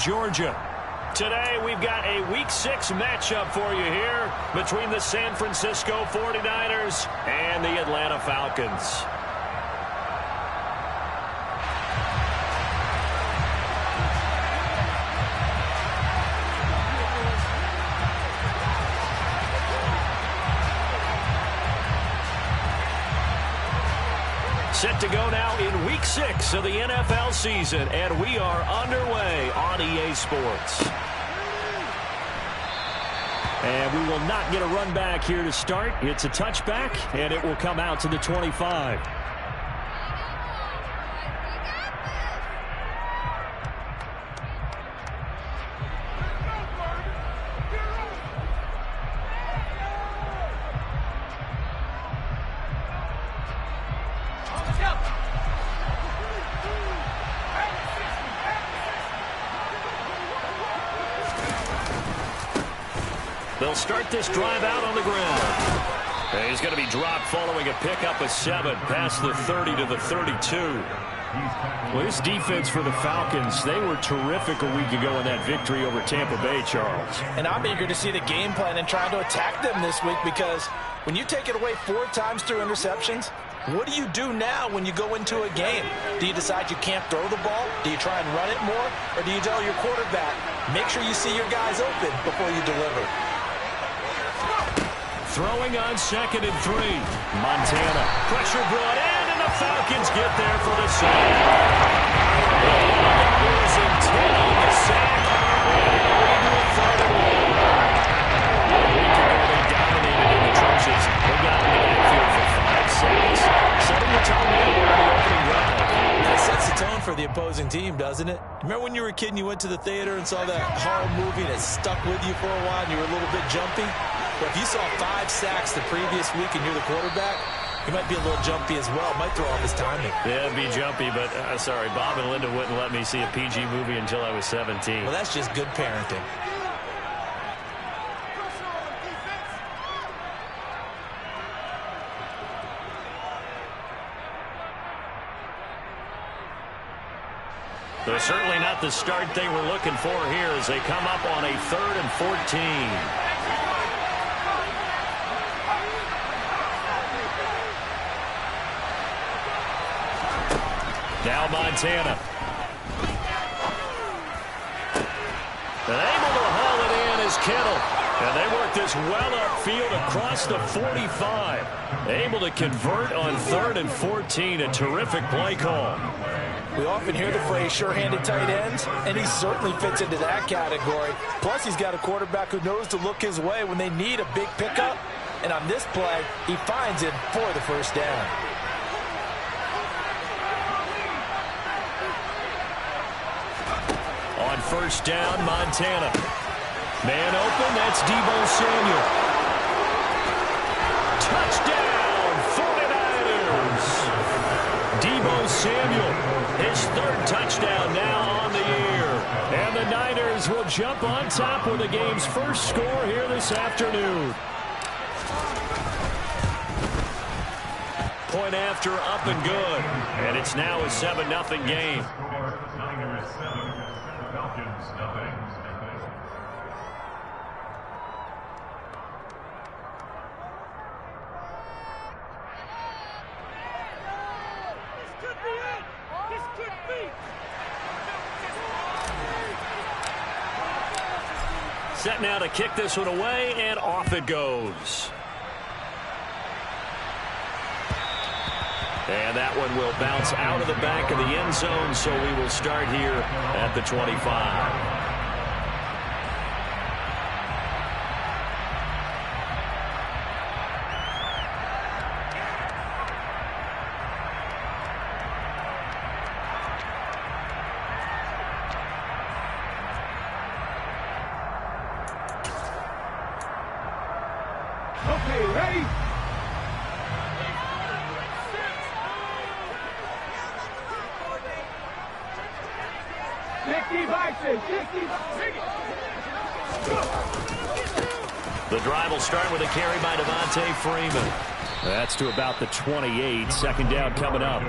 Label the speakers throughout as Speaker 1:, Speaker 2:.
Speaker 1: Georgia. Today, we've got a Week 6 matchup for you here between the San Francisco 49ers and the Atlanta Falcons. Set to go now in Week 6 of the NFL season, and we are underway on EA Sports. And we will not get a run back here to start. It's a touchback, and it will come out to the 25. They'll start this drive out on the ground. And he's going to be dropped following a pickup of 7 past the 30 to the 32. Well, this defense for the Falcons, they were terrific a week ago in that victory over Tampa Bay, Charles.
Speaker 2: And I'm eager to see the game plan and trying to attack them this week, because when you take it away 4 times through interceptions, what do you do now when you go into a game? Do you decide you can't throw the ball? Do you try and run it more? Or do you tell your quarterback, make sure you see your guys open before you deliver?
Speaker 1: Throwing on 2nd and 3. Montana. Pressure brought in, and the Falcons get there for the sack. Warriors intending the sack. They dominated in the trenches. They got in the backfield for 5 sacks. Setting the tone there in the opening drive.
Speaker 2: It sets the tone for the opposing team, doesn't it? Remember when you were a kid and you went to the theater and saw that horror movie and it stuck with you for a while and you were a little bit jumpy? But if you saw 5 sacks the previous week and you're the quarterback, he might be a little jumpy as well. Might throw off his timing.
Speaker 1: Yeah, it'd be jumpy, but sorry, Bob and Linda wouldn't let me see a PG movie until I was 17.
Speaker 2: Well, that's just good parenting.
Speaker 1: They're certainly not the start they were looking for here as they come up on a 3rd and 14. Now Montana. And able to haul it in is Kittle. And they work this well upfield across the 45. Able to convert on 3rd and 14. A terrific play call.
Speaker 2: We often hear the phrase sure-handed tight ends, and he certainly fits into that category. Plus, he's got a quarterback who knows to look his way when they need a big pickup. And on this play, he finds it for the first down.
Speaker 1: On 1st down, Montana. Man open, that's Deebo Samuel. Touchdown, 49ers! Deebo Samuel, his 3rd touchdown now on the year. And the Niners will jump on top with the game's first score here this afternoon. Point after, up and good. And it's now a 7-0 game. Set now to kick this one away, and off it goes. And that one will bounce out of the back of the end zone, so we will start here at the 25.
Speaker 3: Okay, ready?
Speaker 1: The drive will start with a carry by Devontae Freeman. That's to about the 28. 2nd down coming up.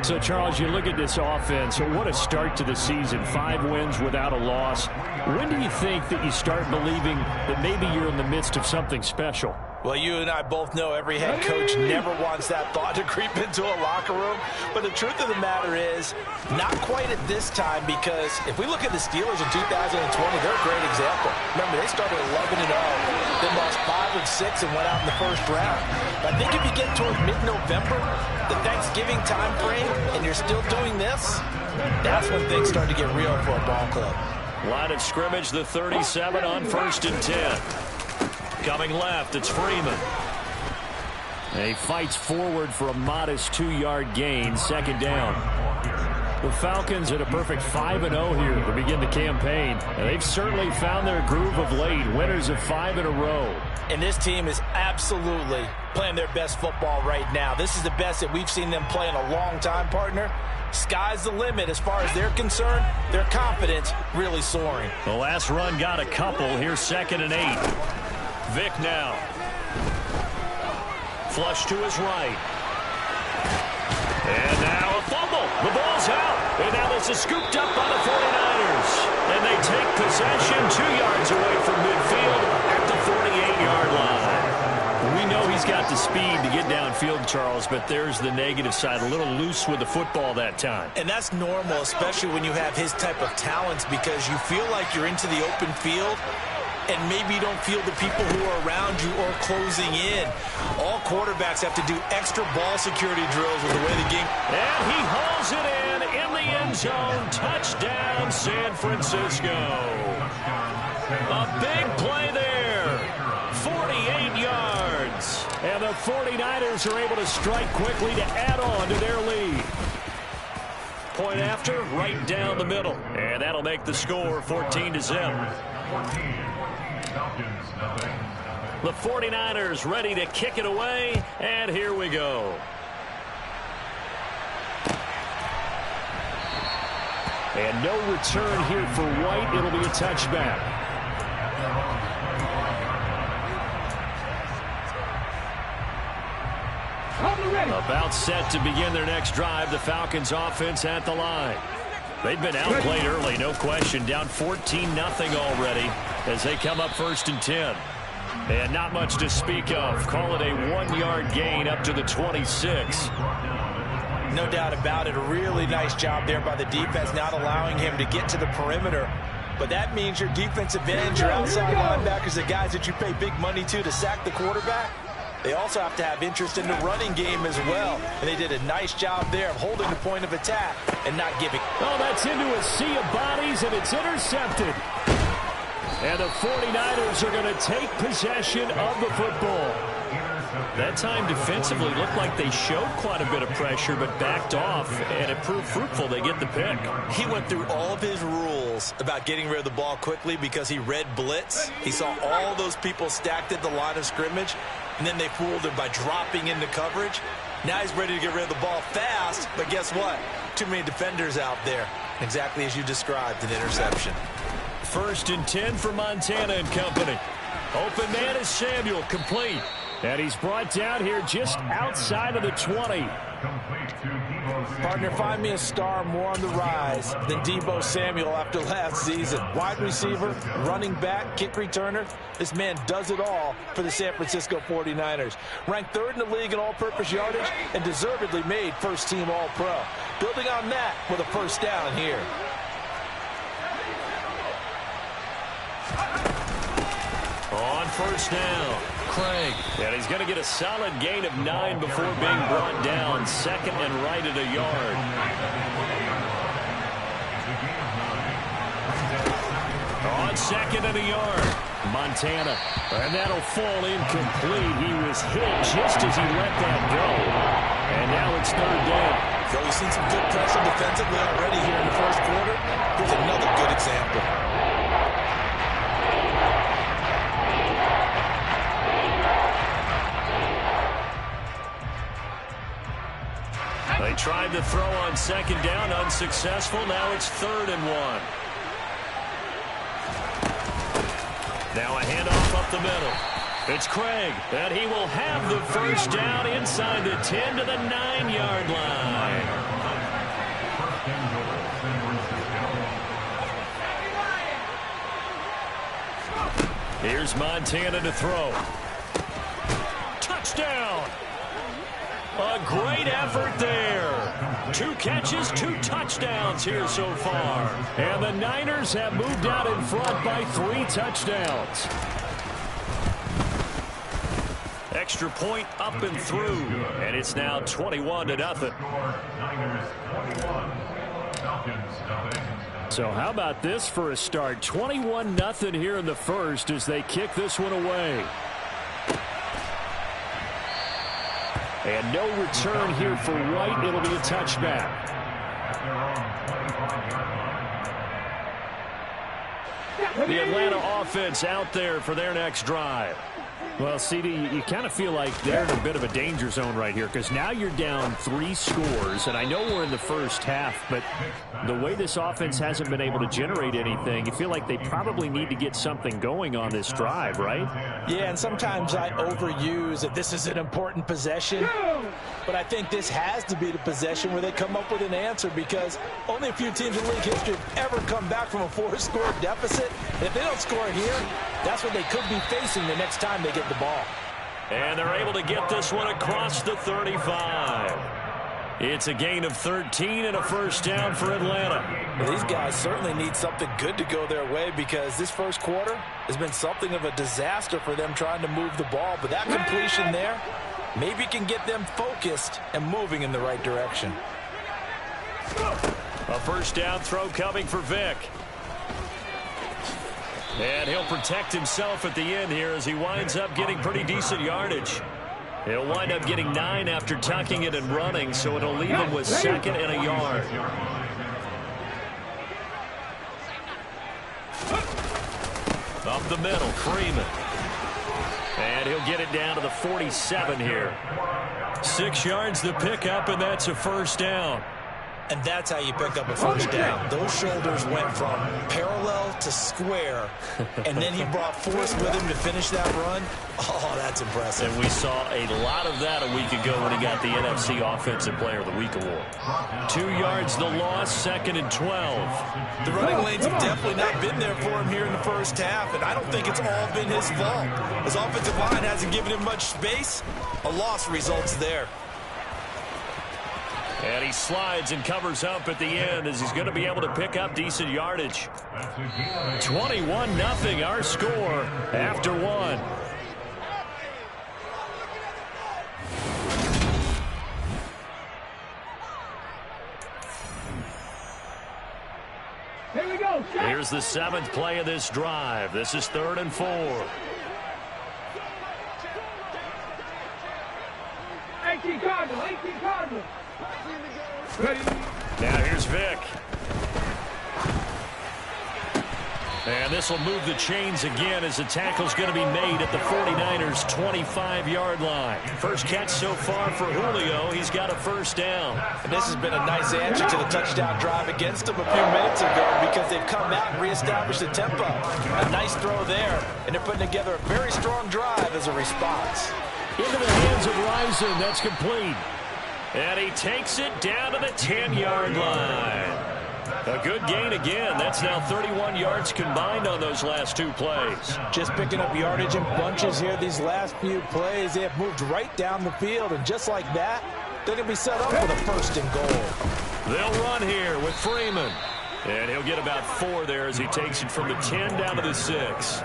Speaker 1: So, Charles, you look at this offense, what a start to the season. 5 wins without a loss. When do you think that you start believing that maybe you're in the midst of something special?
Speaker 2: Well, you and I both know every head coach never wants that thought to creep into a locker room. But the truth of the matter is, not quite at this time, because if we look at the Steelers in 2020, they're a great example. Remember, they started 11-0, then lost 5 of 6 and went out in the first round. But I think if you get toward mid-November, the Thanksgiving time frame, and you're still doing this, that's when things start to get real for a ball club.
Speaker 1: Line of scrimmage, the 37 on 1st and 10. Coming left, it's Freeman. And he fights forward for a modest 2-yard gain, 2nd down. The Falcons at a perfect 5-0 here to begin the campaign. And they've certainly found their groove of late, winners of 5 in a row.
Speaker 2: And this team is absolutely playing their best football right now. This is the best that we've seen them play in a long time, partner. Sky's the limit as far as they're concerned. Their confidence really soaring.
Speaker 1: The last run got a couple. Here's 2nd and 8. Vick now. Flush to his right. And now a fumble. The ball's out. And now this is scooped up by the 49ers. And they take possession 2 yards away from midfield at the 48-yard line. We know he's got the speed to get downfield, Charles, but there's the negative side. A little loose with the football that time.
Speaker 2: And that's normal, especially when you have his type of talents, because you feel like you're into the open field and maybe you don't feel the people who are around you or closing in. All quarterbacks have to do extra ball security drills with the way the game.
Speaker 1: And he hauls it in the end zone. Touchdown, San Francisco. A big play there. 48 yards. And the 49ers are able to strike quickly to add on to their lead. Point after, right down the middle. And that'll make the score 14-0. The 49ers ready to kick it away, and here we go. And no return here for White. It'll be a touchback. About set to begin their next drive. The Falcons offense at the line. They've been outplayed early, no question. Down 14-0 already as they come up 1st and 10. And not much to speak of. Call it a 1-yard gain up to the 26.
Speaker 2: No doubt about it. A really nice job there by the defense, not allowing him to get to the perimeter. But that means your defensive ends, your outside linebackers, the guys that you pay big money to sack the quarterback, they also have to have interest in the running game as well. And they did a nice job there of holding the point of attack and not giving.
Speaker 1: Oh, that's into a sea of bodies, and it's intercepted. And the 49ers are going to take possession of the football. That time defensively looked like they showed quite a bit of pressure but backed off, and it proved fruitful. They get the pick.
Speaker 2: He went through all of his rules about getting rid of the ball quickly because he read blitz. He saw all those people stacked at the line of scrimmage, and then they fooled him by dropping into coverage. Now he's ready to get rid of the ball fast, but guess what? Too many defenders out there. Exactly as you described, an interception.
Speaker 1: 1st and 10 for Montana and company. Open man is Samuel, complete. And he's brought down here just outside of the 20.
Speaker 2: Partner, find me a star more on the rise than Deebo Samuel after last season. Wide receiver, running back, kick returner. This man does it all for the San Francisco 49ers. Ranked 3rd in the league in all-purpose yardage and deservedly made first-team All-Pro. Building on that with a 1st down here.
Speaker 1: On 1st down, Craig. And he's going to get a solid gain of 9 before being brought down. 2nd and right at a yard. On 2nd and a yard, Montana. And that'll fall incomplete. He was hit just as he let that go. And now it's 3rd down.
Speaker 2: So we've seen some good pressure defensively already here in the 1st quarter. Here's another good example.
Speaker 1: They tried to throw on 2nd down, unsuccessful. Now it's 3rd and 1. Now a handoff up the middle. It's Craig, and he will have the 1st down inside the 10 to the 9-yard line. Here's Montana to throw. Touchdown! A great effort there. 2 catches, 2 touchdowns here so far. And the Niners have moved out in front by 3 touchdowns. Extra point up and through. And it's now 21-0. So how about this for a start? 21-0 here in the first as they kick this one away. And no return here for White. It'll be a touchback. The Atlanta offense out there for their next drive. Well, CD, you kind of feel like they're in a bit of a danger zone right here because now you're down 3 scores, and I know we're in the first half, but the way this offense hasn't been able to generate anything, you feel like they probably need to get something going on this drive, right?
Speaker 2: Yeah, and sometimes I overuse that this is an important possession, but I think this has to be the possession where they come up with an answer because only a few teams in league history have ever come back from a 4-score deficit, and if they don't score here, that's what they could be facing the next time they get the ball.
Speaker 1: And they're able to get this one across the 35. It's a gain of 13 and a first down for Atlanta.
Speaker 2: Well, these guys certainly need something good to go their way because this first quarter has been something of a disaster for them trying to move the ball. But that completion there maybe can get them focused and moving in the right direction.
Speaker 1: A first down throw coming for Vick. And he'll protect himself at the end here as he winds up getting pretty decent yardage. He'll wind up getting 9 after tucking it and running, so it'll leave him with 2nd and a yard. Up the middle, Freeman. And he'll get it down to the 47 here. 6 yards the pickup, and that's a first down.
Speaker 2: And that's how you pick up a first down. Those shoulders went from parallel to square, and then he brought force with him to finish that run. Oh, that's impressive.
Speaker 1: And we saw a lot of that a week ago when he got the NFC Offensive Player of the Week award. 2 yards the loss, 2nd and 12.
Speaker 2: The running lanes have definitely not been there for him here in the first half, and I don't think it's all been his fault. His offensive line hasn't given him much space. A loss results there.
Speaker 1: And he slides and covers up at the end as he's going to be able to pick up decent yardage. 21-0 our score after 1.
Speaker 3: Here we go.
Speaker 1: Here's the 7th play of this drive. This is 3rd and 4.
Speaker 3: 18 Cardinals. 18 Cardinals.
Speaker 1: Now here's Vick. And this will move the chains again as the tackle's going to be made at the 49ers' 25-yard line. First catch so far for Julio. He's got a first down.
Speaker 2: And this has been a nice answer to the touchdown drive against them a few minutes ago because they've come out and reestablished the tempo. A nice throw there, and they're putting together a very strong drive as a response.
Speaker 1: Into the hands of Rison. That's complete. And he takes it down to the 10-yard line. A good gain again. That's now 31 yards combined on those last 2 plays.
Speaker 2: Just picking up yardage in bunches here these last few plays. They have moved right down the field, and just like that, they're going to be set up for the 1st and goal.
Speaker 1: They'll run here with Freeman. And he'll get about 4 there as he takes it from the 10 down to the 6.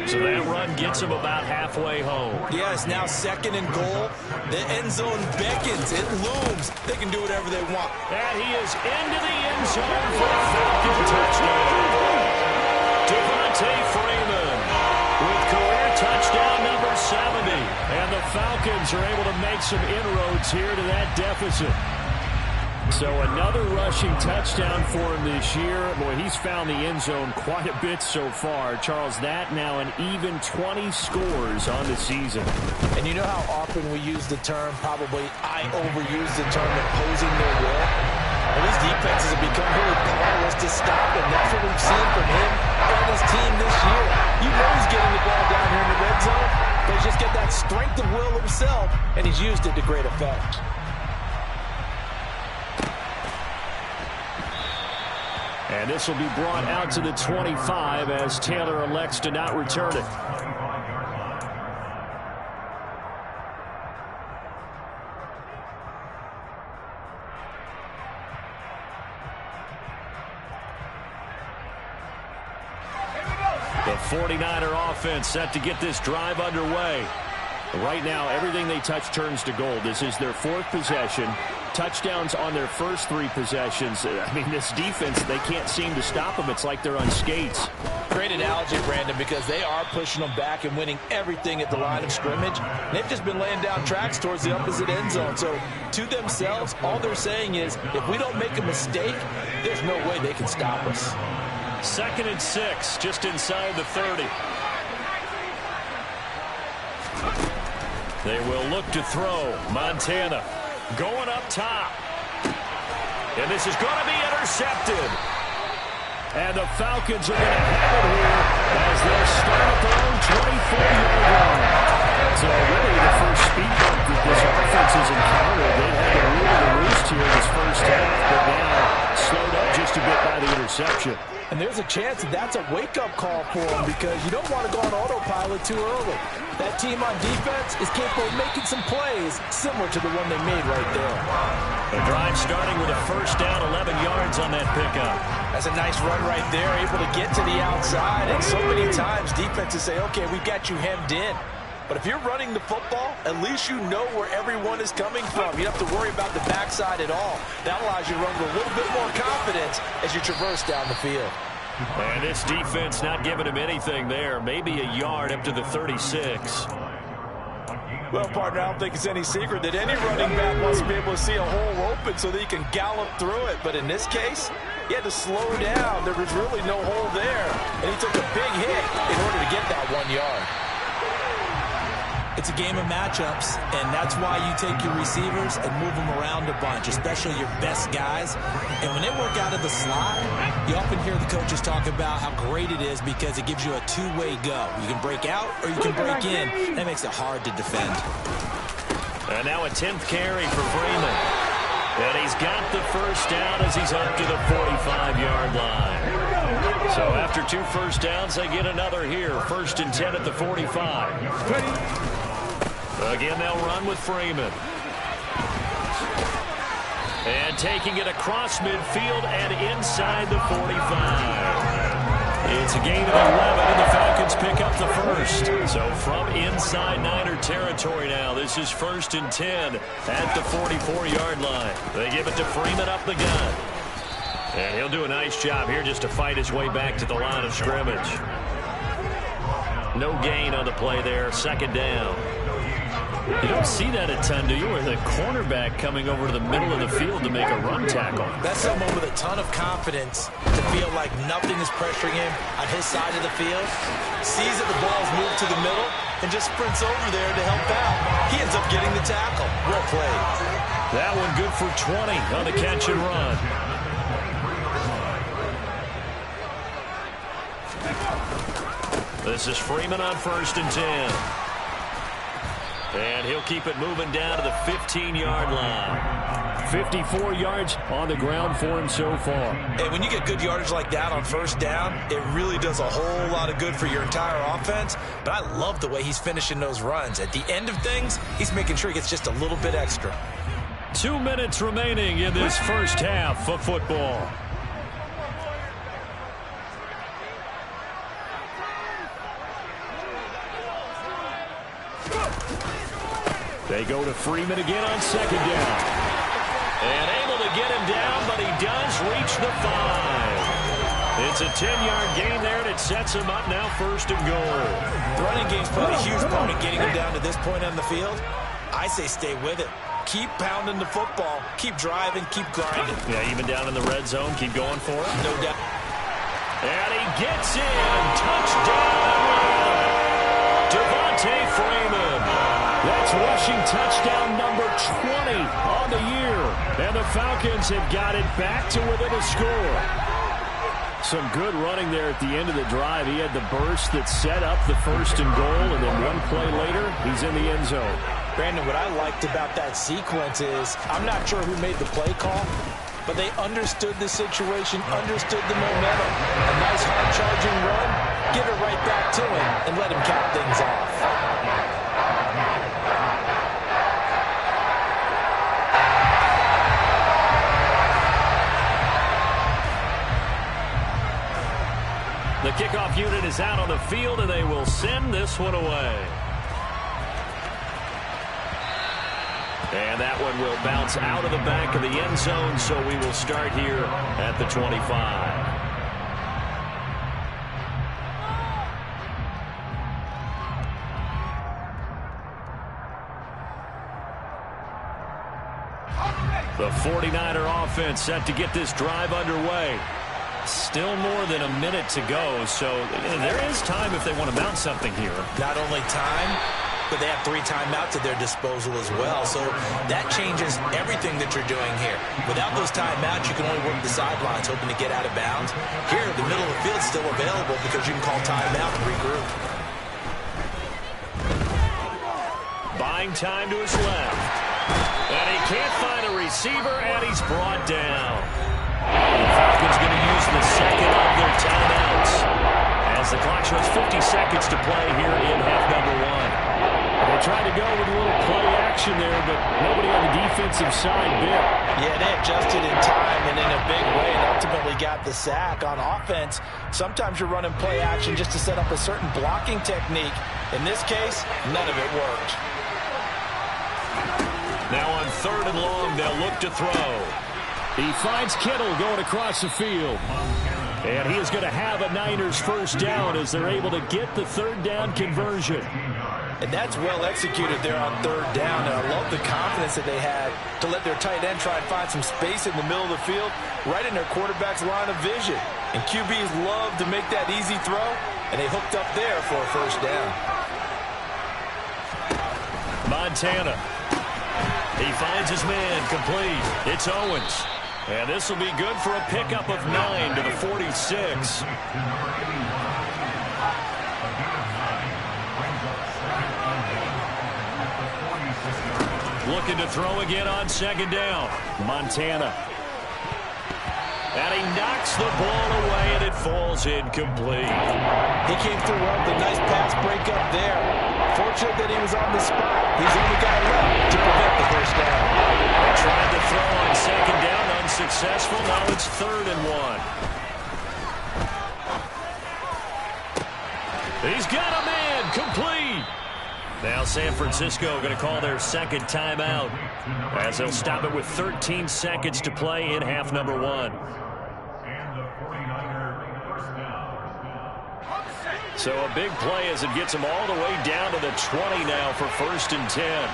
Speaker 1: So that run gets him about halfway home.
Speaker 2: Yeah, it's now 2nd and goal. The end zone beckons. It looms. They can do whatever they want.
Speaker 1: And he is into the end zone for a Falcon touchdown. Devontae Freeman with career touchdown number 70. And the Falcons are able to make some inroads here to that deficit. So another rushing touchdown for him this year. Boy, he's found the end zone quite a bit so far. Charles, that now an even 20 scores on the season.
Speaker 2: And you know how often we use the term, probably I overuse the term imposing their will? Well, these defenses have become really powerless to stop him. That's what we've seen from him and his team this year. You know he's getting the ball down here in the red zone, but he's just got that strength of will himself, and he's used it to great effect.
Speaker 1: And this will be brought out to the 25 as Taylor elects to not return it. The 49er offense set to get this drive underway. Right now, everything they touch turns to gold. This is their 4th possession. Touchdowns on their first 3 possessions. I mean, this defense, they can't seem to stop them. It's like they're on skates.
Speaker 2: Great analogy, Brandon, because they are pushing them back and winning everything at the line of scrimmage. They've just been laying down tracks towards the opposite end zone. So, to themselves, all they're saying is, if we don't make a mistake, there's no way they can stop us.
Speaker 1: 2nd and 6, just inside the 30. They will look to throw. Montana going up top. And this is going to be intercepted. And the Falcons are going to have it here as they'll start at their own 24-yard line. So really the first speed bump that this offense has encountered. They had a rule to roost here in this first half, but now slowed up just a bit by the interception.
Speaker 2: And there's a chance that that's a wake-up call for them because you don't want to go on autopilot too early. That team on defense is capable of making some plays similar to the one they made right there.
Speaker 1: The drive starting with a first down, 11 yards on that pickup.
Speaker 2: That's a nice run right there, able to get to the outside. And so many times defenses say, okay, we've got you hemmed in. But if you're running the football, at least you know where everyone is coming from. You don't have to worry about the backside at all. That allows you to run with a little bit more confidence as you traverse down the field.
Speaker 1: And this defense not giving him anything there. Maybe a yard up to the 36.
Speaker 2: Well, partner, I don't think it's any secret that any running back wants to be able to see a hole open so that he can gallop through it. But in this case, he had to slow down. There was really no hole there. And he took a big hit in order to get that 1 yard. It's a game of matchups, and that's why you take your receivers and move them around a bunch, especially your best guys. And when they work out of the slot, you often hear the coaches talk about how great it is because it gives you a two-way go. You can break out or you can break in. That makes it hard to defend.
Speaker 1: And now a 10th carry for Freeman. And he's got the first down as he's up to the 45-yard line. So after 2 first downs, they get another here. 1st and 10 at the 45. Again, they'll run with Freeman. And taking it across midfield and inside the 45. It's a gain of 11, and the Falcons pick up the first. So from inside Niner territory now, this is 1st and 10 at the 44-yard line. They give it to Freeman up the gun. And he'll do a nice job here just to fight his way back to the line of scrimmage. No gain on the play there, 2nd down. You don't see that a ton, do you? Where the cornerback coming over to the middle of the field to make a run tackle.
Speaker 2: That's someone with a ton of confidence to feel like nothing is pressuring him on his side of the field. Sees that the ball's moved to the middle and just sprints over there to help out. He ends up getting the tackle. Well played.
Speaker 1: That one good for 20 on the catch and run. This is Freeman on 1st and 10. And he'll keep it moving down to the 15-yard line. 54 yards on the ground for him so far.
Speaker 2: And when you get good yardage like that on 1st down, it really does a whole lot of good for your entire offense. But I love the way he's finishing those runs. At the end of things, he's making sure he gets just a little bit extra.
Speaker 1: 2 minutes remaining in this first half of football. They go to Freeman again on 2nd down. And able to get him down, but he does reach the 5. It's a 10-yard gain there, and it sets him up now 1st and goal.
Speaker 2: The running game's played a huge part in getting him down to this point on the field. I say stay with it. Keep pounding the football. Keep driving. Keep grinding.
Speaker 1: Yeah, even down in the red zone, keep going for it.
Speaker 2: No doubt.
Speaker 1: And he gets in. Touchdown. Devontae Freeman. That's rushing touchdown number 20 on the year. And the Falcons have got it back to within a score. Some good running there at the end of the drive. He had the burst that set up the 1st and goal, and then one play later, he's in the end zone.
Speaker 2: Brandon, what I liked about that sequence is I'm not sure who made the play call, but they understood the situation, understood the momentum. A nice hard-charging run, give it right back to him, and let him cap things off.
Speaker 1: The kickoff unit is out on the field, and they will send this one away. And that one will bounce out of the back of the end zone, so we will start here at the 25. The 49er offense set to get this drive underway. Still more than a minute to go, so there is time if they want to mount something here.
Speaker 2: Not only time, but they have 3 timeouts at their disposal as well, so that changes everything that you're doing here. Without those timeouts, you can only work the sidelines, hoping to get out of bounds. Here, the middle of the field is still available because you can call timeout and regroup.
Speaker 1: Buying time to his left. And he can't find a receiver, and he's brought down. The Falcons going to use the second of their timeouts as the clock shows 50 seconds to play here in half number 1. They tried to go with a little play action there, but nobody on the defensive side bit.
Speaker 2: Yeah, they adjusted in time and in a big way and ultimately got the sack. On offense, sometimes you're running play action just to set up a certain blocking technique. In this case, none of it worked.
Speaker 1: Now on 3rd and long, they'll look to throw. He finds Kittle going across the field. And he is going to have a Niners first down as they're able to get the 3rd down conversion.
Speaker 2: And that's well executed there on 3rd down. And I love the confidence that they had to let their tight end try and find some space in the middle of the field, right in their quarterback's line of vision. And QBs love to make that easy throw, and they hooked up there for a first down.
Speaker 1: Montana. He finds his man complete. It's Owens. And this will be good for a pickup of 9 to the 46. Looking to throw again on 2nd down. Montana. And he knocks the ball away, and it falls incomplete.
Speaker 2: He came through well with a nice pass breakup there. Fortunate that he was on the spot. He's only got left to prevent the first down.
Speaker 1: They tried to throw on 2nd down, unsuccessful. Now it's 3rd and 1. He's got a man complete. Now San Francisco going to call their 2nd timeout as they'll stop it with 13 seconds to play in half number 1. So a big play as it gets them all the way down to the 20 now for 1st and 10.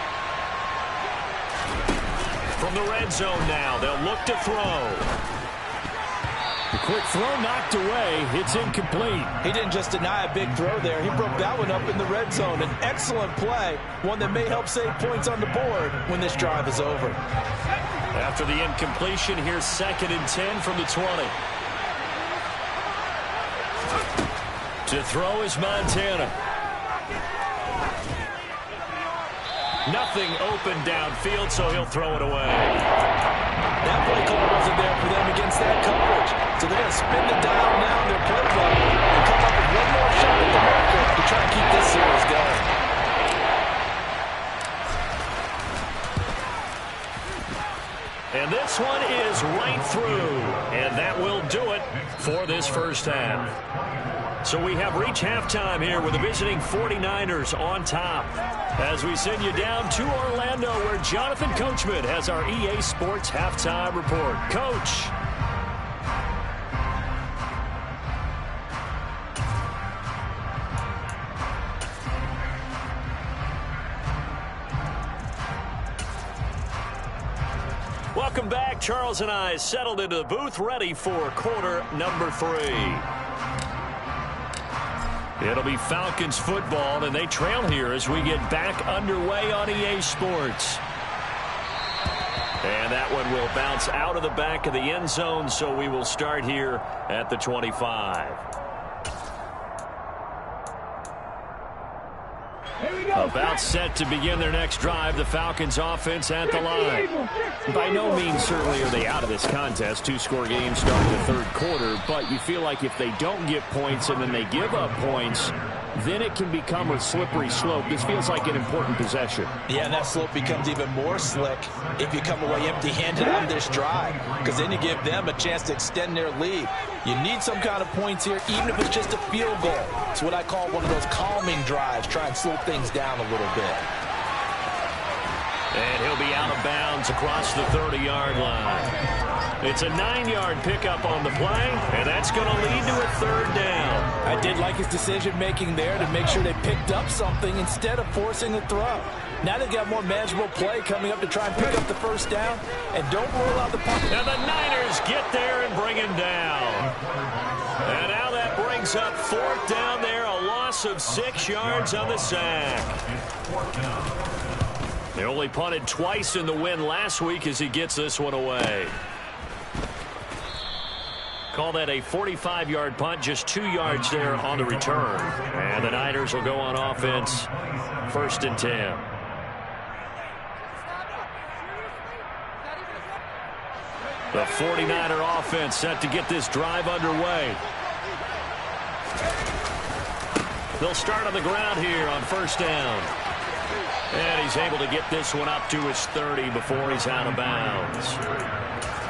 Speaker 1: From the red zone now, they'll look to throw.
Speaker 4: The quick throw knocked away. It's incomplete.
Speaker 2: He didn't just deny a big throw there. He broke that one up in the red zone. An excellent play, one that may help save points on the board when this drive is over.
Speaker 1: After the incompletion, here's 2nd and 10 from the 20. To throw is Montana. Nothing open downfield, so he'll throw it away.
Speaker 2: That play call wasn't there for them against that coverage. So they're going to spin the dial now in their playbook and come up with one more shot at the marker to try and keep this series going.
Speaker 1: And this one is right through. And that will do it for this first half. So we have reached halftime here with the visiting 49ers on top as we send you down to Orlando where Jonathan Coachman has our EA Sports halftime report. Coach. Welcome back. Charles and I settled into the booth ready for quarter number 3. It'll be Falcons football, and they trail here as we get back underway on EA Sports. And that one will bounce out of the back of the end zone, so we will start here at the 25. About set to begin their next drive, the Falcons offense at the line.
Speaker 4: By no means certainly are they out of this contest. Two-score game starting the third quarter, but you feel like if they don't get points and then they give up points, then it can become a slippery slope. This feels like an important possession.
Speaker 2: Yeah, and that slope becomes even more slick if you come away empty-handed on this drive, because then you give them a chance to extend their lead. You need some kind of points here, even if it's just a field goal. It's what I call one of those calming drives. Try and slow things down a little bit.
Speaker 1: And he'll be out of bounds across the 30-yard line. It's a 9-yard pickup on the play, and that's going to lead to a third down.
Speaker 2: I did like his decision-making there to make sure they picked up something instead of forcing the throw. Now they've got more manageable play coming up to try and pick up the first down, and don't roll out the pocket.
Speaker 1: And the Niners get there and bring him down. And now that brings up fourth down there, a loss of 6 yards on the sack. They only punted twice in the win last week as he gets this one away. Call that a 45-yard punt, just 2 yards there on the return. And the Niners will go on offense, 1st and 10. The 49er offense set to get this drive underway. They'll start on the ground here on 1st down. And he's able to get this one up to his 30 before he's out of bounds.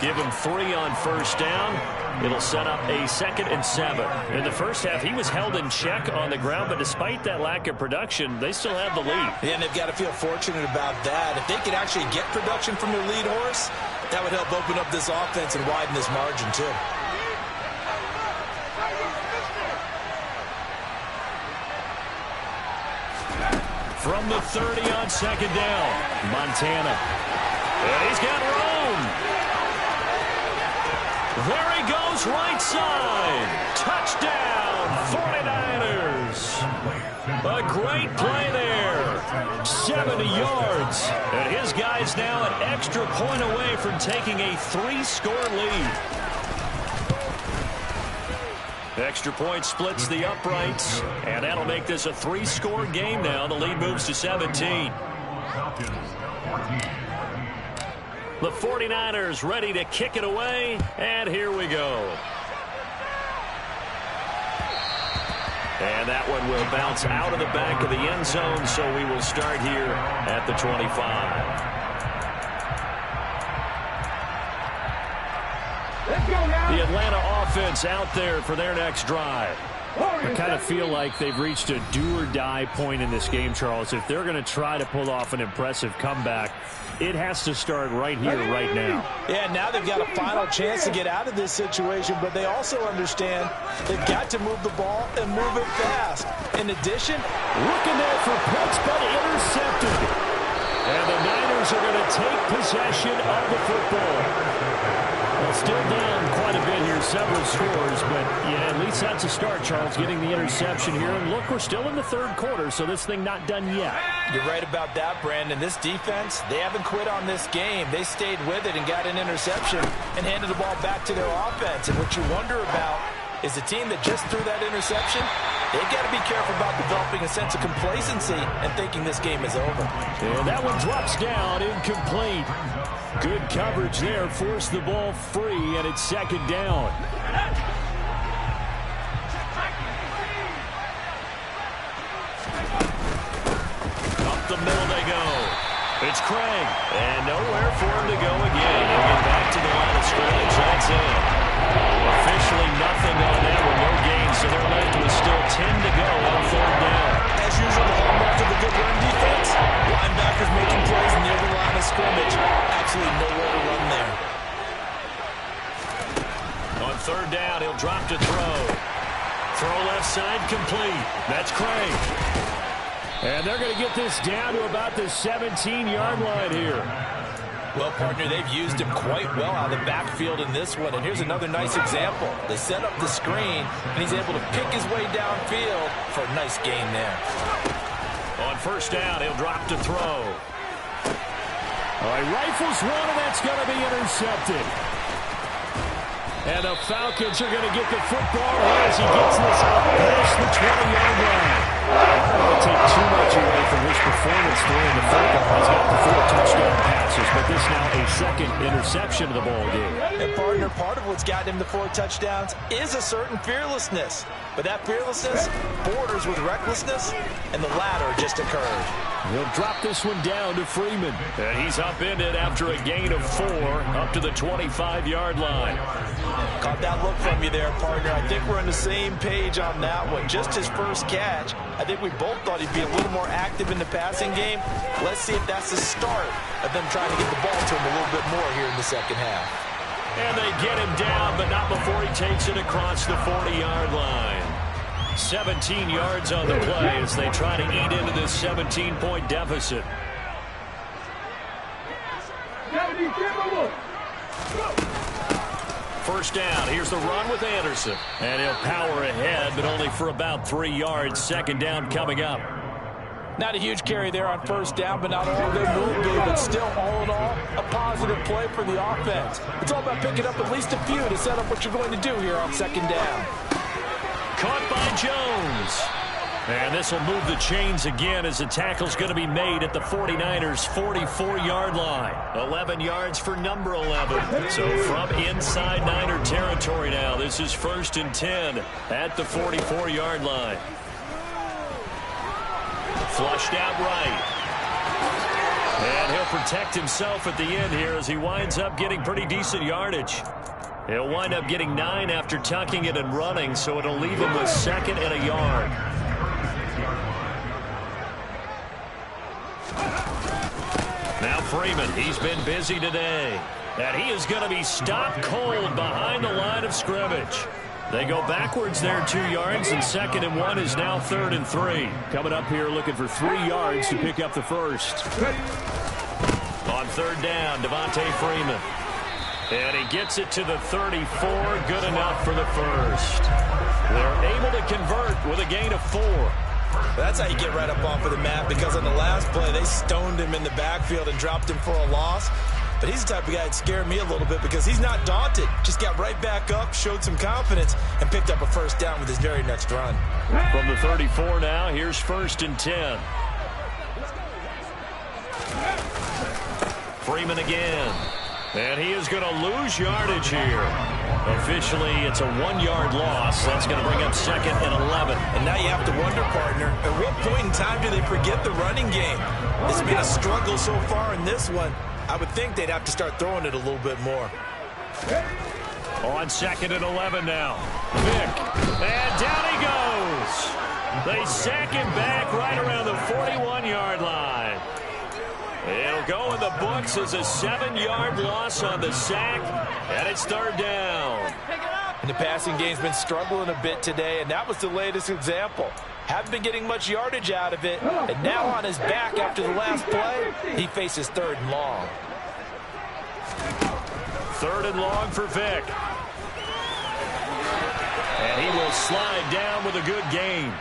Speaker 1: Give him 3 on 1st down. It'll set up a 2nd and 7. In the first half, he was held in check on the ground, but despite that lack of production, they still have the lead.
Speaker 2: Yeah, and they've got to feel fortunate about that. If they could actually get production from their lead horse, that would help open up this offense and widen this margin, too.
Speaker 1: From the 30 on 2nd down, Montana. And he's got room. There he goes, right side. Touchdown, 49ers. A great play there. 70 yards. And his guy's now an extra point away from taking a 3-score lead. Extra point splits the uprights, and that'll make this a 3-score game now. The lead moves to 17. The 49ers ready to kick it away, and here we go. And that one will bounce out of the back of the end zone, so we will start here at the 25. The Atlanta offense out there for their next drive.
Speaker 4: I kind of feel like they've reached a do-or-die point in this game, Charles. If they're going to try to pull off an impressive comeback, it has to start right here, right now.
Speaker 2: Yeah, now they've got a final chance to get out of this situation, but they also understand they've got to move the ball and move it fast. In addition,
Speaker 4: looking there for picks, but intercepted.
Speaker 1: And the Niners are going to take possession of the football.
Speaker 4: Well, still down quite a bit here, several scores, but yeah, at least that's a start, Charles, getting the interception here. And look, we're still in the third quarter, so this thing not done yet.
Speaker 2: You're right about that, Brandon. This defense, they haven't quit on this game. They stayed with it and got an interception and handed the ball back to their offense. And what you wonder about is the team that just threw that interception, they've got to be careful about developing a sense of complacency and thinking this game is over.
Speaker 4: And that one drops down, incomplete. Good coverage there, forced the ball free, and it's 2nd down.
Speaker 1: Up the middle they go. It's Craig, and nowhere for him to go again. He'll get back to the line of scrimmage. That's it. Officially nothing on that with no gain, so they're left with still 10 to go on 3rd down.
Speaker 2: As usual, the hallmark of a good run defense, linebackers making plays near the line of scrimmage. Absolutely nowhere to run there.
Speaker 1: On 3rd down, he'll drop to throw. Throw left side complete. That's Craig.
Speaker 4: And they're going to get this down to about the 17-yard line here.
Speaker 2: Well, partner, they've used him quite well out of the backfield in this one. And here's another nice example. They set up the screen, and he's able to pick his way downfield for a nice gain there.
Speaker 1: On 1st down, he'll drop to throw.
Speaker 4: All right, rifles one, and that's going to be intercepted. And the Falcons are going to get the football as he gets this up past the 20-yard line. I don't want to take too much away performance throwing the football. He's got the 4 touchdown passes, but this now a second interception of the ball game.
Speaker 2: And partner, part of what's gotten him the 4 touchdowns is a certain fearlessness. But that fearlessness borders with recklessness, and the latter just occurred.
Speaker 4: He'll drop this one down to Freeman.
Speaker 1: And he's upended after a gain of 4 up to the 25-yard line.
Speaker 2: Caught that look from you there, partner. I think we're on the same page on that one. Just his first catch. I think we both thought he'd be a little more active in the passing game. Let's see if that's the start of them trying to get the ball to him a little bit more here in the second half.
Speaker 1: And they get him down, but not before he takes it across the 40-yard line. 17 yards on the play as they try to eat into this 17-point deficit. First down. Here's the run with Anderson. And he'll power ahead, but only for about 3 yards. Second down coming up.
Speaker 2: Not a huge carry there on first down, but not all of them will be. But still, all in all, a positive play for the offense. It's all about picking up at least a few to set up what you're going to do here on second down.
Speaker 1: Caught by Jones. And this will move the chains again as the tackle's going to be made at the 49ers' 44-yard line. 11 yards for number 11. So from inside Niner territory now, this is 1st and 10 at the 44-yard line. Flushed out right. And he'll protect himself at the end here as he winds up getting pretty decent yardage. He'll wind up getting 9 after tucking it and running, so it'll leave him with 2nd and a yard. Now Freeman, he's been busy today. And he is going to be stopped cold behind the line of scrimmage. They go backwards there 2 yards, and 2nd and 1 is now 3rd and 3.
Speaker 4: Coming up here looking for 3 yards to pick up the first.
Speaker 1: On 3rd down, Devontae Freeman. And he gets it to the 34, good enough for the first. They're able to convert with a gain of 4.
Speaker 2: That's how you get right up off of the map, because on the last play, they stoned him in the backfield and dropped him for a loss. But he's the type of guy that scared me a little bit because he's not daunted. Just got right back up, showed some confidence, and picked up a first down with his very next run.
Speaker 1: From the 34 now, here's 1st and 10. Freeman again. And he is going to lose yardage here. Officially, it's a 1-yard loss. That's going to bring up 2nd and 11.
Speaker 2: And now you have to wonder, partner, at what point in time do they forget the running game? It's been a struggle so far in this one. I would think they'd have to start throwing it a little bit more.
Speaker 1: On 2nd and 11 now. Vick. And down he goes. They sack him back right around the 41-yard line. It'll go in the books as a 7-yard loss on the sack, and it's 3rd down.
Speaker 2: And the passing game's been struggling a bit today, and that was the latest example. Haven't been getting much yardage out of it, and now on his back after the last play, he faces 3rd and long.
Speaker 1: 3rd and long for Vick. And he will slide down with a good gain.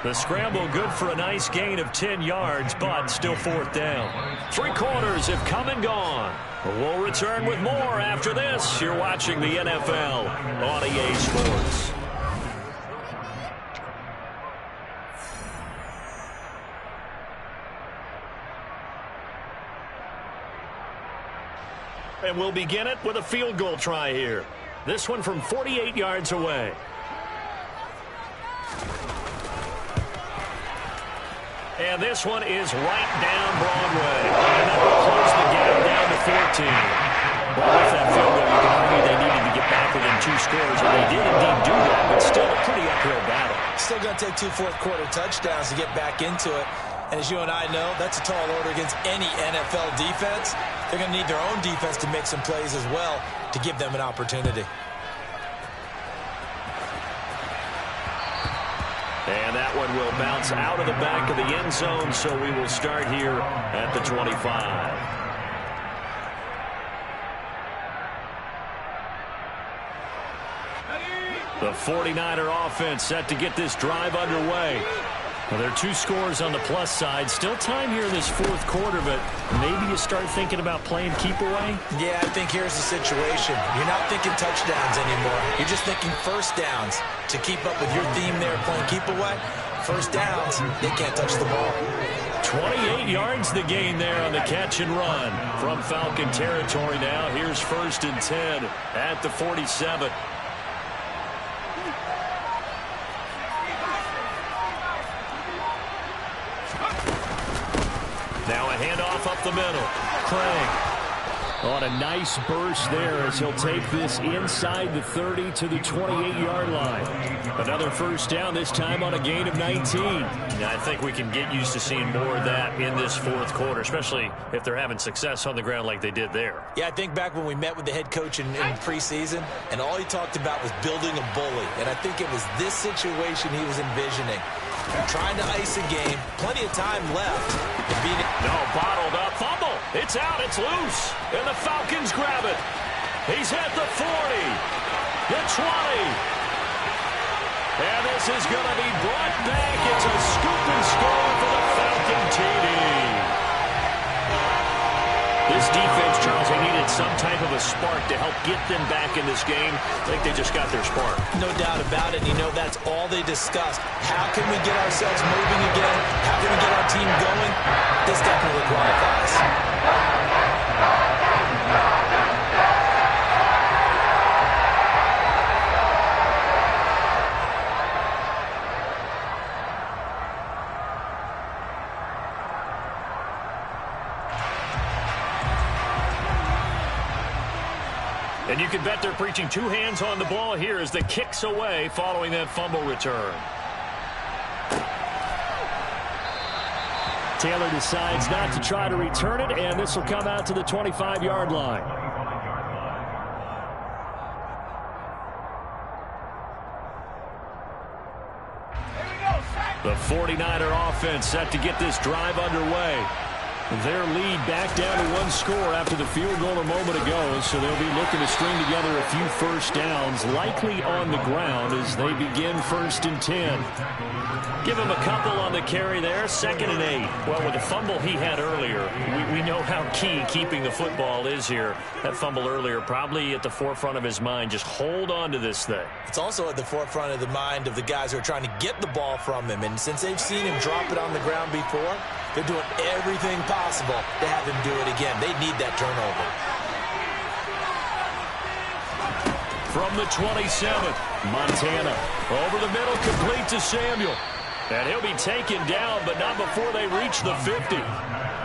Speaker 1: The scramble good for a nice gain of 10 yards, but still 4th down. 3 quarters have come and gone. We'll return with more after this. You're watching the NFL on EA Sports. And we'll begin it with a field goal try here. This one from 48 yards away. And this one is right down Broadway. And that will close the gap down to 14. Well, with that field goal, you can argue they needed to get back within 2 scores, and they did indeed do that, but still a pretty uphill battle.
Speaker 2: Still going to take 2 fourth-quarter touchdowns to get back into it. And as you and I know, that's a tall order against any NFL defense. They're going to need their own defense to make some plays as well to give them an opportunity.
Speaker 1: And that one will bounce out of the back of the end zone, so we will start here at the 25. The 49er offense set to get this drive underway. Well, there are 2 scores on the plus side. Still time here in this 4th quarter, but maybe you start thinking about playing keep away?
Speaker 2: Yeah, I think here's the situation. You're not thinking touchdowns anymore. You're just thinking first downs. To keep up with your theme there, playing keep away, first downs, they can't touch the ball.
Speaker 1: 28 yards the gain there on the catch and run. From Falcon territory now, here's 1st and 10 at the 47. Now a handoff up the middle. Craig on a nice burst there as he'll take this inside the 30 to the 28-yard line. Another 1st down, this time on a gain of 19.
Speaker 4: Now, I think we can get used to seeing more of that in this 4th quarter, especially if they're having success on the ground like they did there.
Speaker 2: Yeah, I think back when we met with the head coach in preseason, and all he talked about was building a bully. And I think it was this situation he was envisioning. Trying to ice a game, plenty of time left.
Speaker 1: No, bottled up, fumble. It's out, it's loose, and the Falcons grab it. He's at the 40, the 20. And this is going to be brought back. It's a scoop and score for the Falcon TD. This defense, Charles, they needed some type of a spark to help get them back in this game. I think they just got their spark.
Speaker 2: No doubt about it. You know, that's all they discussed. How can we get ourselves moving again? How can we get our team going? This definitely qualifies.
Speaker 1: And you can bet they're preaching 2 hands on the ball here as the kick's away following that fumble return.
Speaker 4: Taylor decides not to try to return it, and this will come out to the 25-yard line.
Speaker 1: The 49er offense set to get this drive underway. Their lead back down to 1 score after the field goal a moment ago, so they'll be looking to string together a few 1st downs, likely on the ground as they begin 1st and 10. Give him a couple on the carry there, 2nd and 8.
Speaker 4: Well, with the fumble he had earlier, we know how key keeping the football is here. That fumble earlier probably at the forefront of his mind. Just hold on to this thing.
Speaker 2: It's also at the forefront of the mind of the guys who are trying to get the ball from him. And since they've seen him drop it on the ground before, they're doing everything possible to have him do it again. They need that turnover.
Speaker 1: From the 27th, Montana over the middle, complete to Samuel. And he'll be taken down, but not before they reach the 50.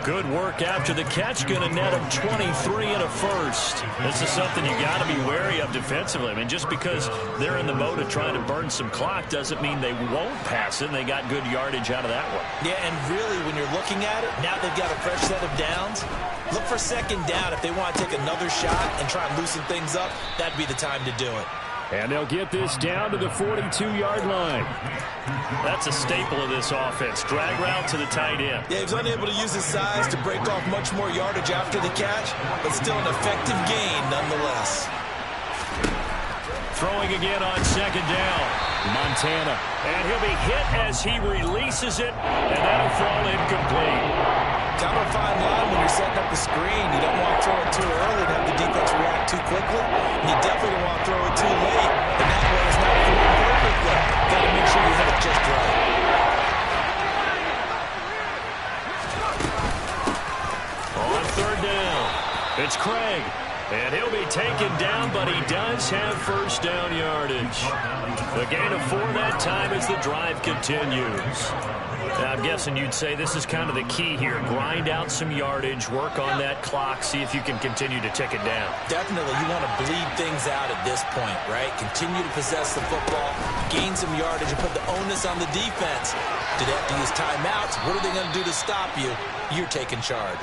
Speaker 1: Good work after the catch, going to net him 23 and a 1st.
Speaker 4: This is something you got to be wary of defensively. I mean, just because they're in the mode of trying to burn some clock doesn't mean they won't pass it, and they got good yardage out of that one.
Speaker 2: Yeah, and really, when you're looking at it, now they've got a fresh set of downs. Look for 2nd down. If they want to take another shot and try and loosen things up, that'd be the time to do it.
Speaker 4: And they'll get this down to the 42-yard line. That's a staple of this offense. Drag route to the tight end.
Speaker 2: Yeah, he was unable to use his size to break off much more yardage after the catch, but still an effective gain nonetheless.
Speaker 1: Throwing again on 2nd down. Montana. And he'll be hit as he releases it, and that'll fall incomplete.
Speaker 2: Kind of a fine line when you're setting up the screen. You don't want to throw it too early and have the defense react too quickly. And you definitely don't want to throw it too late. And that way it's not thrown perfectly. Got to make sure you hit it just right.
Speaker 1: On 3rd down, it's Craig. And he'll be taken down, but he does have 1st down yardage. The gain of 4 that time as the drive continues.
Speaker 4: Now, I'm guessing you'd say this is kind of the key here. Grind out some yardage, work on that clock, see if you can continue to tick it down.
Speaker 2: Definitely, you want to bleed things out at this point, right? Continue to possess the football, gain some yardage, and put the onus on the defense. Do they have to use timeouts? What are they going to do to stop you? You're taking charge.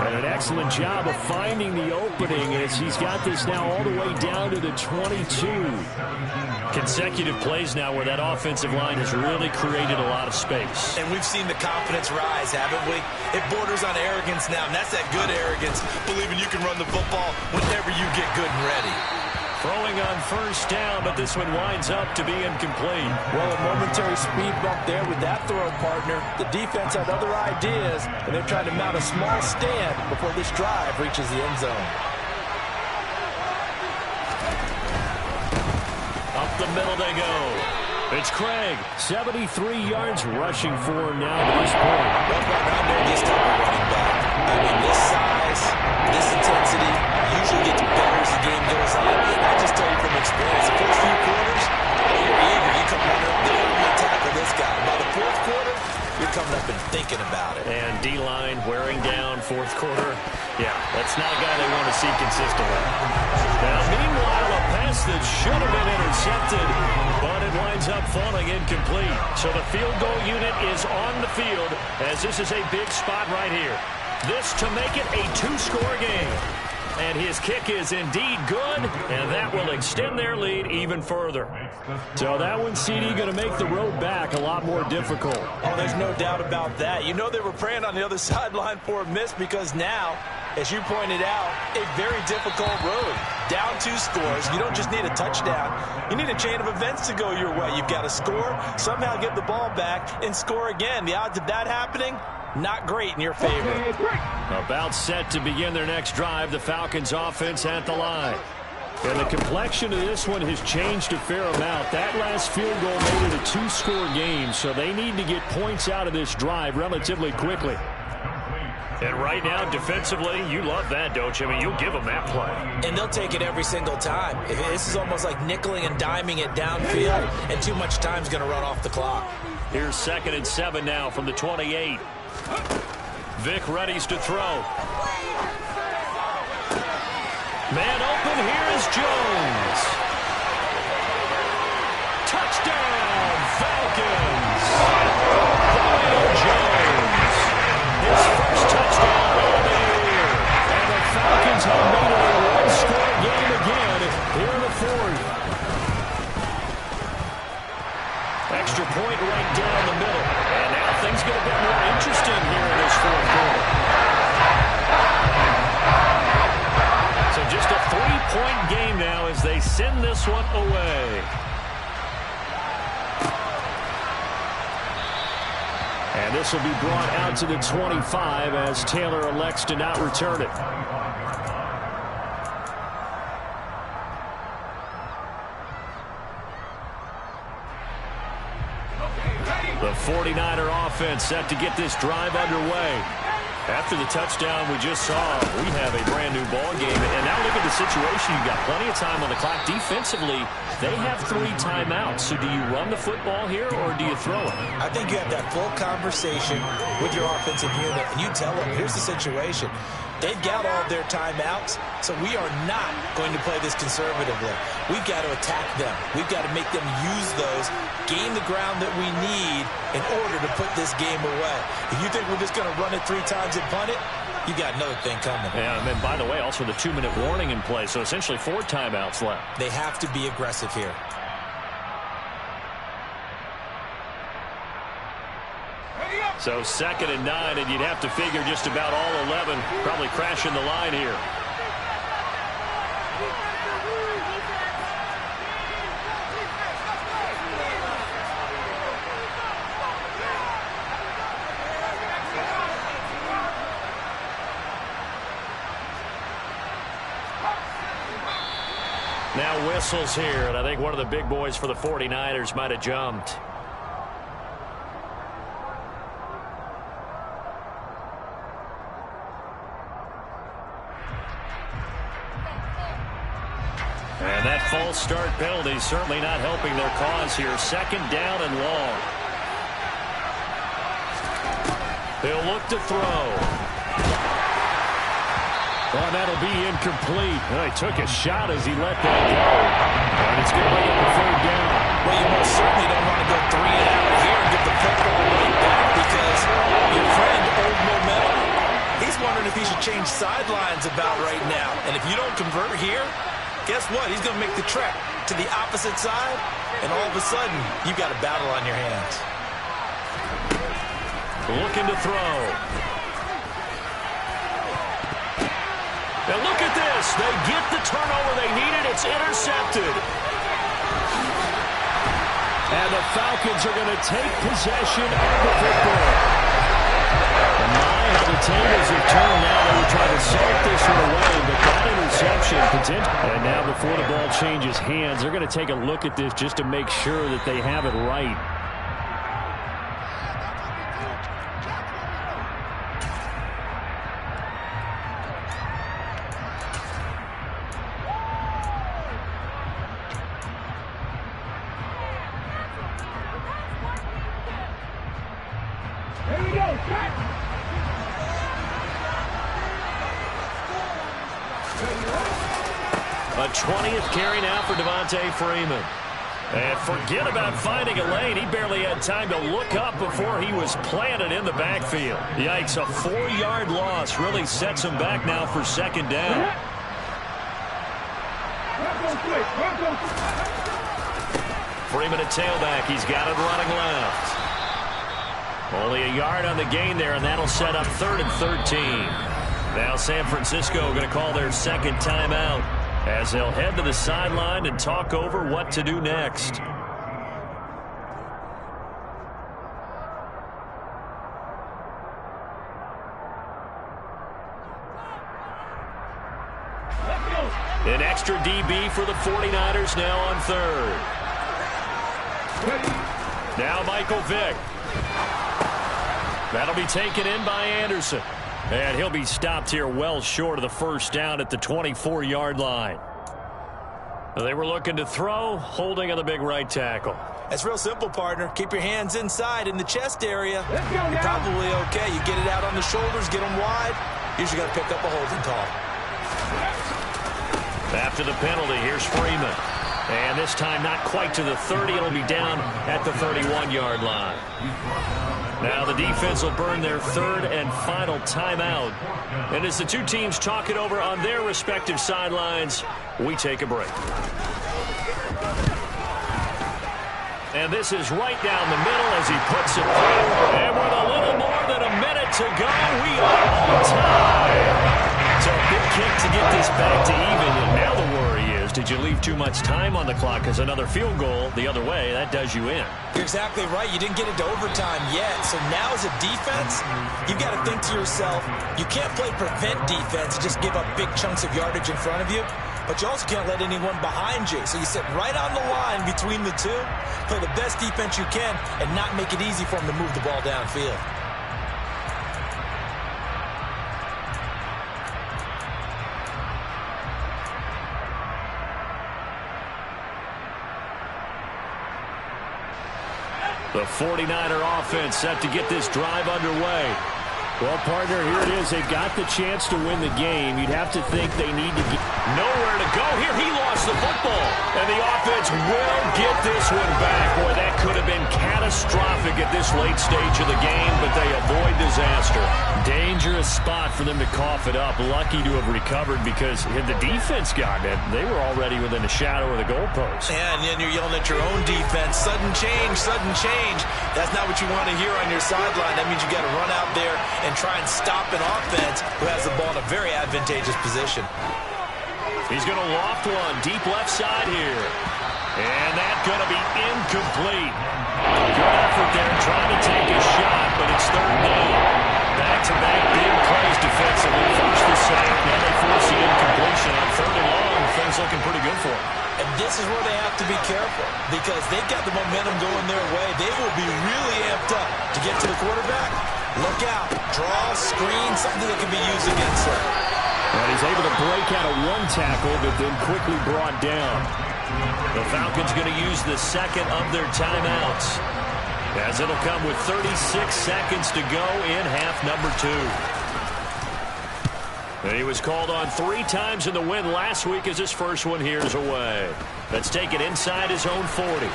Speaker 4: And an excellent job of finding the opening as he's got this now all the way down to the 22. Consecutive plays now where that offensive line has really created a lot of space.
Speaker 2: And we've seen the confidence rise, haven't we? It borders on arrogance now, and that's that good arrogance, believing you can run the football whenever you get good and ready.
Speaker 1: Throwing on 1st down, but this one winds up to be incomplete.
Speaker 2: Well, a momentary speed bump there with that throw, partner. The defense had other ideas, and they're trying to mount a small stand before this drive reaches the end zone.
Speaker 1: Up the middle they go. It's Craig, 73 yards rushing for him now to this point.
Speaker 2: Well, I know this type of running back. I mean, this size, this intensity usually gets better as the game goes on. I just tell you from experience, the first few quarters, you're eager. You come running up there and tackle this guy. By the fourth quarter, you're coming up and thinking about it.
Speaker 1: And D-line wearing down fourth quarter. Yeah, that's not a guy they want to see consistently. Now, meanwhile, a pass that should have been intercepted, but it winds up falling incomplete. So the field goal unit is on the field as this is a big spot right here. This to make it a two-score game. And his kick is indeed good, and that will extend their lead even further. So that one, CD, going to make the road back a lot more difficult.
Speaker 2: Oh, there's no doubt about that. You know they were praying on the other sideline for a miss because now, as you pointed out, a very difficult road. Down 2 scores. You don't just need a touchdown. You need a chain of events to go your way. You've got to score, somehow get the ball back, and score again. The odds of that happening, not great in your favor.
Speaker 1: About set to begin their next drive, the Falcons offense at the line. And the complexion of this one has changed a fair amount. That last field goal made it a 2-score game, so they need to get points out of this drive relatively quickly. And right now, defensively, you love that, don't you? I mean, you'll give them that play.
Speaker 2: And they'll take it every single time. This is almost like nickeling and diming it downfield, and too much time's going to run off the clock.
Speaker 1: Here's 2nd and 7 now from the 28. Vic readies to throw. Man open, here is Jones. Touchdown, Falcons. Julio Jones. His first touchdown of the year. And the Falcons have made it a one-score game again here in the 4th. Extra point right down the middle. And now things get a bit more interesting here in this 4th quarter. So just a 3-point game now as they send this one away. And this will be brought out to the 25 as Taylor elects to not return it. The 49er offense set to get this drive underway. After the touchdown we just saw, we have a brand new ball game. And now look at the situation. You've got plenty of time on the clock. Defensively, they have 3 timeouts. So do you run the football here or do you throw it?
Speaker 2: I think you have that full conversation with your offensive unit, and you tell them, here's the situation. They've got all their timeouts, so we are not going to play this conservatively. We've got to attack them. We've got to make them use those, gain the ground that we need in order to put this game away. If you think we're just going to run it 3 times and punt it, you got another thing coming.
Speaker 1: Yeah, and then, by the way, also the 2-minute warning in play, so essentially 4 timeouts left.
Speaker 2: They have to be aggressive here.
Speaker 1: So 2nd and 9, and you'd have to figure just about all 11 probably crashing the line here. Now whistles here, and I think one of the big boys for the 49ers might have jumped. And that false start penalty certainly not helping their cause here. 2nd down and long. He'll look to throw. Oh, that'll be incomplete. Well, he took a shot as he let that go. And it's going to bring up a 3rd down.
Speaker 2: Well, you most certainly don't want to go 3 and out here and get the football right back because your friend, Old Momentum, he's wondering if he should change sidelines about right now. And if you don't convert here, guess what? He's going to make the trek to the opposite side, and all of a sudden, you've got a battle on your hands.
Speaker 1: Looking to throw. Now look at this. They get the turnover they needed. It's intercepted. And the Falcons are going to take possession of the football. And my, how the tables have turned now. They were trying to salt this one away, but that interception potential. And now before the ball changes hands, they're going to take a look at this just to make sure that they have it right.
Speaker 3: Here we go, cut!
Speaker 1: A 20th carry now for Devontae Freeman. And forget about finding a lane. He barely had time to look up before he was planted in the backfield. Yikes, a 4-yard loss really sets him back now for second down. Freeman at tailback. He's got it running left. Only a yard on the gain there, and that'll set up 3rd and 13. Now San Francisco going to call their second timeout as they'll head to the sideline and talk over what to do next. An extra DB for the 49ers now on 3rd. Now Michael Vick. That'll be taken in by Anderson. And he'll be stopped here well short of the first down at the 24-yard line. They were looking to throw, holding on the big right tackle.
Speaker 2: That's real simple, partner. Keep your hands inside in the chest area. You're probably okay. You get it out on the shoulders, get them wide. Usually got to pick up a holding call.
Speaker 1: After the penalty, here's Freeman. And this time not quite to the 30. It'll be down at the 31-yard line. Now the defense will burn their 3rd and final timeout. And as the two teams talk it over on their respective sidelines, we take a break. And this is right down the middle as he puts it through. And with a little more than a minute to go, we are on time. So a big kick to get this back to even. And now the worry is, did you leave too much time on the clock? Because another field goal the other way, that does you in.
Speaker 2: You're exactly right. You didn't get into overtime yet. So now as a defense, you've got to think to yourself, you can't play prevent defense, just give up big chunks of yardage in front of you. But you also can't let anyone behind you. So you sit right on the line between the two, play the best defense you can, and not make it easy for them to move the ball downfield.
Speaker 1: The 49er offense set to get this drive underway. Well, partner, here it is. They've got the chance to win the game. You'd have to think they need to get nowhere to go. Here, he lost the football. And the offense will get this one back. Boy, that could have been catastrophic at this late stage of the game, but they avoid disaster. Dangerous spot for them to cough it up. Lucky to have recovered because had the defense gotten it, they were already within the shadow of the goalpost.
Speaker 2: Yeah, and then you're yelling at your own defense. Sudden change, sudden change. That's not what you want to hear on your sideline. That means you got to run out there and try and stop an offense who has the ball in a very advantageous position.
Speaker 1: He's going to loft one deep left side here. And that's going to be incomplete. Good effort there trying to take a shot, but it's 3rd down. Back-to-back big plays defensively. First the sack, now they force the incompletion on 3rd and long. Things looking pretty good for them.
Speaker 2: And this is where they have to be careful because they've got the momentum going their way. They will be really amped up to get to the quarterback. Look out. Draw, screen, something that can be used against them.
Speaker 1: And he's able to break out of one tackle, but then quickly brought down. The Falcons going to use the second of their timeouts, as it'll come with 36 seconds to go in half number 2. And he was called on 3 times in the win last week as his first one here is away. Let's take it inside his own 40.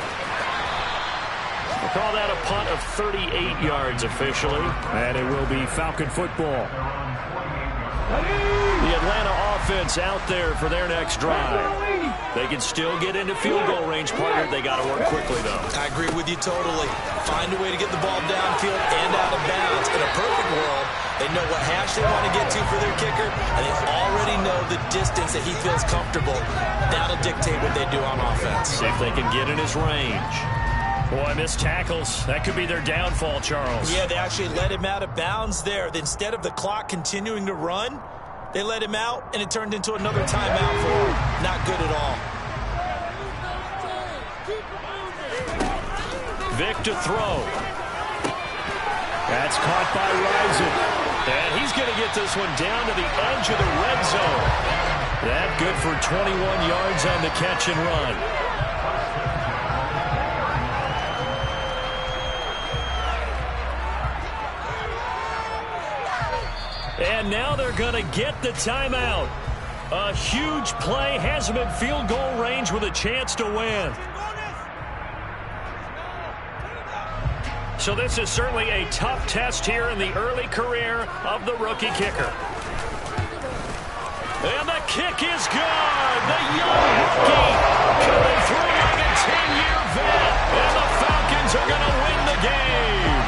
Speaker 1: We'll call that a punt of 38 yards officially, and it will be Falcon football. The Atlanta offense out there for their next drive. They can still get into field goal range, partner. They got to work quickly, though.
Speaker 2: I agree with you totally. Find a way to get the ball downfield and out of bounds. In a perfect world, they know what hash they want to get to for their kicker, and they already know the distance that he feels comfortable. That'll dictate what they do on offense.
Speaker 1: See if they can get in his range. Boy, missed tackles. That could be their downfall, Charles.
Speaker 2: Yeah, they actually let him out of bounds there. Instead of the clock continuing to run, they let him out, and it turned into another timeout for him. Not good at all.
Speaker 1: Vic to throw. That's caught by Rising. And he's going to get this one down to the edge of the red zone. That good for 21 yards on the catch and run. And now they're going to get the timeout. A huge play has them in field goal range with a chance to win. So this is certainly a tough test here in the early career of the rookie kicker. And the kick is good. The young rookie coming through like a 10-year vet. And the Falcons are going to win the game.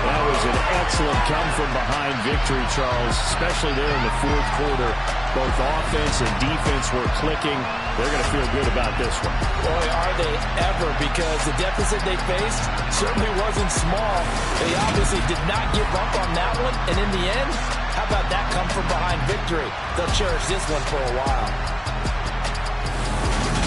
Speaker 4: That was an excellent come-from-behind victory, Charles, especially there in the fourth quarter. Both offense and defense were clicking. They're going to feel good about this one.
Speaker 2: Boy, are they ever, because the deficit they faced certainly wasn't small. They obviously did not give up on that one, and in the end, how about that come-from-behind victory? They'll cherish this one for a while.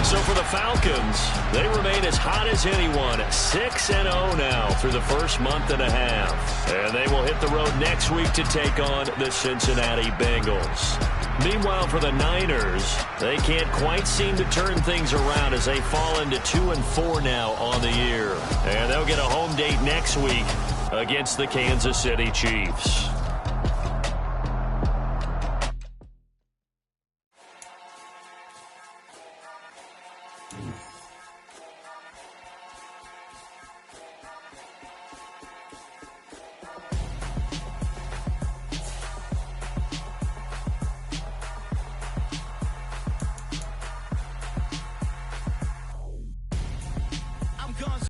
Speaker 1: So for the Falcons, they remain as hot as anyone, 6-0 now through the first month and a half. And they will hit the road next week to take on the Cincinnati Bengals. Meanwhile, for the Niners, they can't quite seem to turn things around as they fall into 2-4 now on the year. And they'll get a home date next week against the Kansas City Chiefs.